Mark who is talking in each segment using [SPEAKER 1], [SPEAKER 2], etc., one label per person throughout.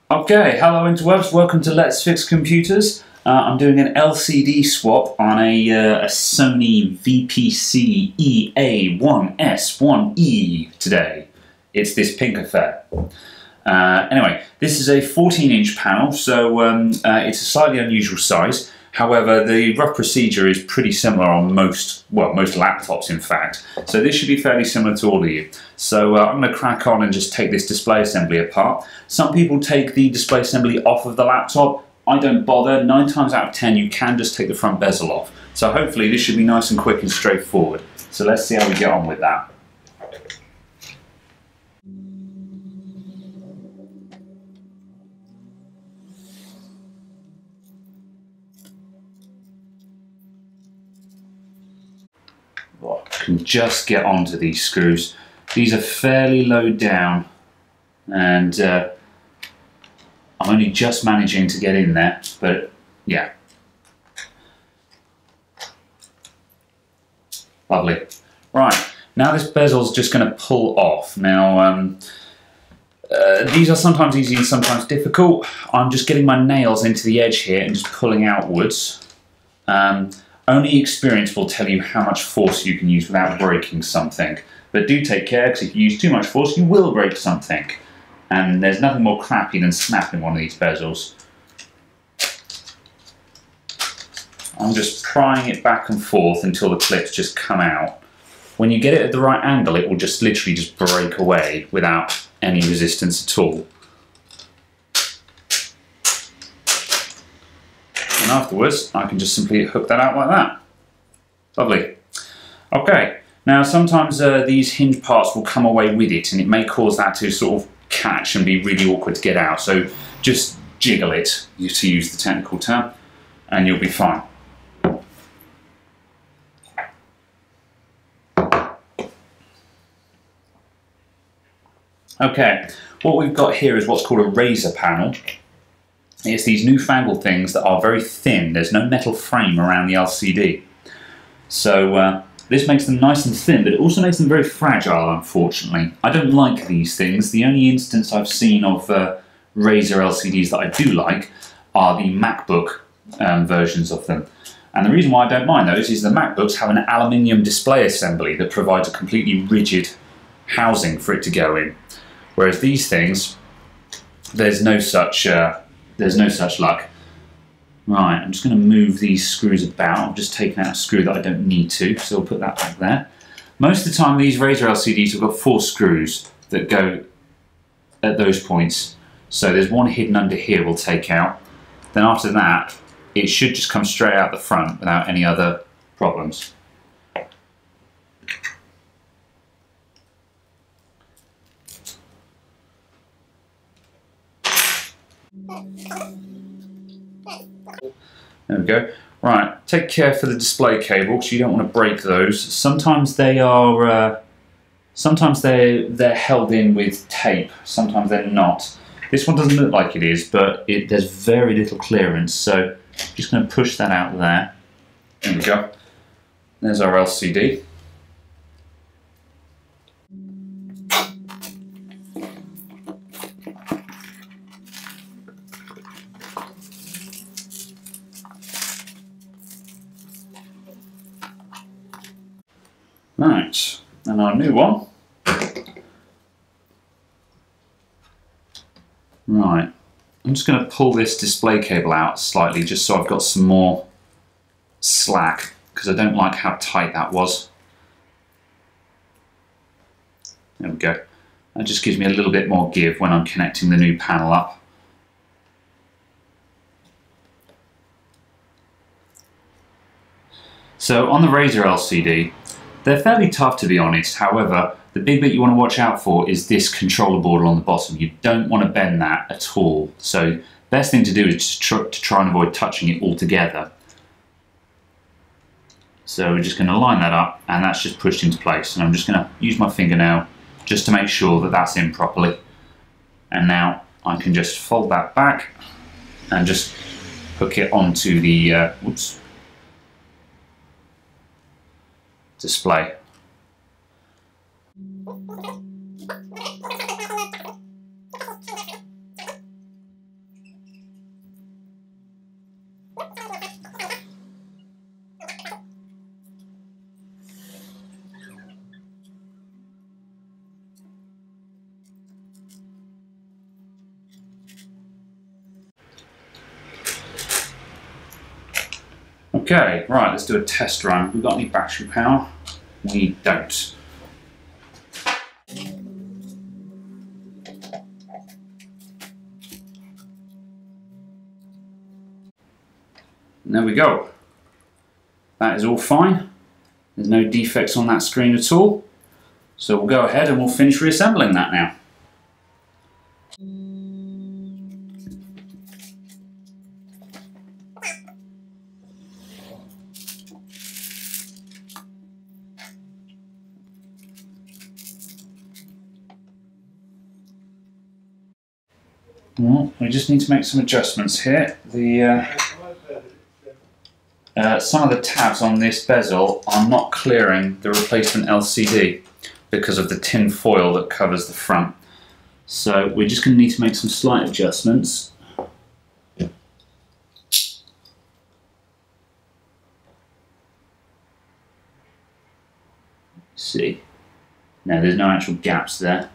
[SPEAKER 1] Okay, hello interwebs, welcome to Let's Fix Computers. I'm doing an LCD swap on a Sony VPCEA1S1E today. It's this pink affair. Anyway, this is a 14-inch panel, so it's a slightly unusual size. However, the rough procedure is pretty similar on most laptops in fact. So this should be fairly similar to all of you. So I'm going to crack on and just take this display assembly apart. Some people take the display assembly off of the laptop. I don't bother. 9 times out of 10 you can just take the front bezel off. So hopefully this should be nice and quick and straightforward. So let's see how we get on with that. Well, I can just get onto these screws. These are fairly low down and I'm only just managing to get in there, but yeah. Lovely. Right, now this bezel's just going to pull off. Now, these are sometimes easy and sometimes difficult. I'm just getting my nails into the edge here and just pulling outwards. Only experience will tell you how much force you can use without breaking something. But do take care, because if you use too much force, you will break something. And there's nothing more crappy than snapping one of these bezels. I'm just prying it back and forth until the clips just come out. When you get it at the right angle, it will just literally just break away without any resistance at all. And afterwards, I can just simply hook that out like that. Lovely. Okay, now sometimes these hinge parts will come away with it, and it may cause that to sort of catch and be really awkward to get out. So just jiggle it, to use the technical term, and you'll be fine. Okay, what we've got here is what's called a razor panel. It's these newfangled things that are very thin. There's no metal frame around the LCD. So this makes them nice and thin, but it also makes them very fragile, unfortunately. I don't like these things. The only instance I've seen of razor LCDs that I do like are the MacBook versions of them. And the reason why I don't mind those is the MacBooks have an aluminium display assembly that provides a completely rigid housing for it to go in. Whereas these things, there's no such luck. Right, I'm just going to move these screws about. I've just taken out a screw that I don't need to, so I'll put that back there. Most of the time these razor LCDs have got 4 screws that go at those points. So there's one hidden under here we'll take out. Then after that, it should just come straight out the front without any other problems. There we go. Right, take care for the display cables. You don't want to break those. Sometimes they are, they're held in with tape. Sometimes they're not. This one doesn't look like it is, but there's very little clearance. So I'm just going to push that out there. There we go. There's our LCD. Right, and our new one. Right, I'm just going to pull this display cable out slightly just so I've got some more slack, because I don't like how tight that was. There we go. That just gives me a little bit more give when I'm connecting the new panel up. So on the Razer LCD, they're fairly tough, to be honest. However, the big bit you want to watch out for is this controller board on the bottom. You don't want to bend that at all. So best thing to do is just to try and avoid touching it altogether. So we're just going to line that up, and that's just pushed into place. And I'm just going to use my fingernail just to make sure that that's in properly. And now I can just fold that back and just hook it onto the display. Okay, right, let's do a test run. We've got any battery power? We don't. And there we go. That is all fine. There's no defects on that screen at all. So we'll go ahead and we'll finish reassembling that now. Well, we just need to make some adjustments here. Some of the tabs on this bezel are not clearing the replacement LCD because of the tin foil that covers the front. So we're just going to need to make some slight adjustments. See, no, there's no actual gaps there.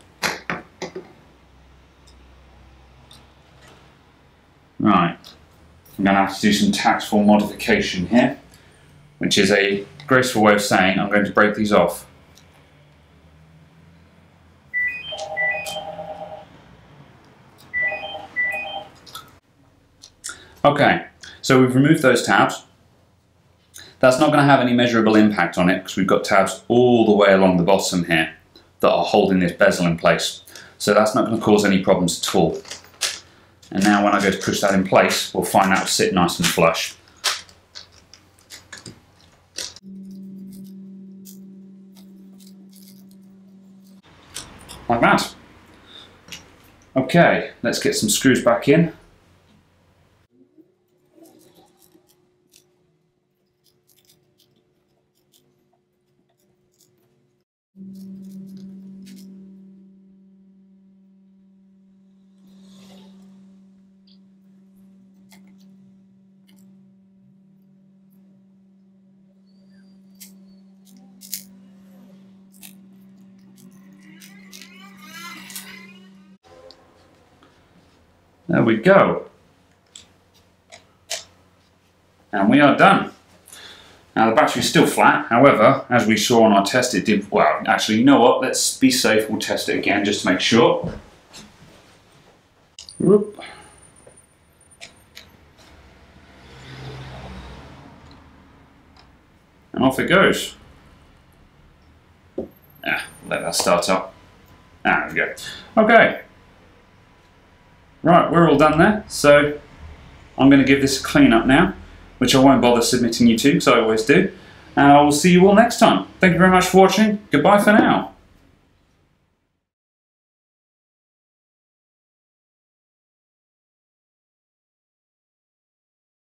[SPEAKER 1] Right, I'm going to have to do some tactful modification here, which is a graceful way of saying I'm going to break these off. Okay, so we've removed those tabs. That's not going to have any measurable impact on it because we've got tabs all the way along the bottom here that are holding this bezel in place. So that's not going to cause any problems at all. And now when I go to push that in place, we'll find that will sit nice and flush. Like that. Okay, let's get some screws back in. There we go. And we are done. Now the battery is still flat, however, as we saw on our test it did, well, actually, you know what, let's be safe, we'll test it again just to make sure. Whoop. And off it goes. Let that start up. There we go. Okay. Right, we're all done there, so I'm going to give this a clean up now, which I won't bother submitting you to, because I always do, and I will see you all next time. Thank you very much for watching. Goodbye for now.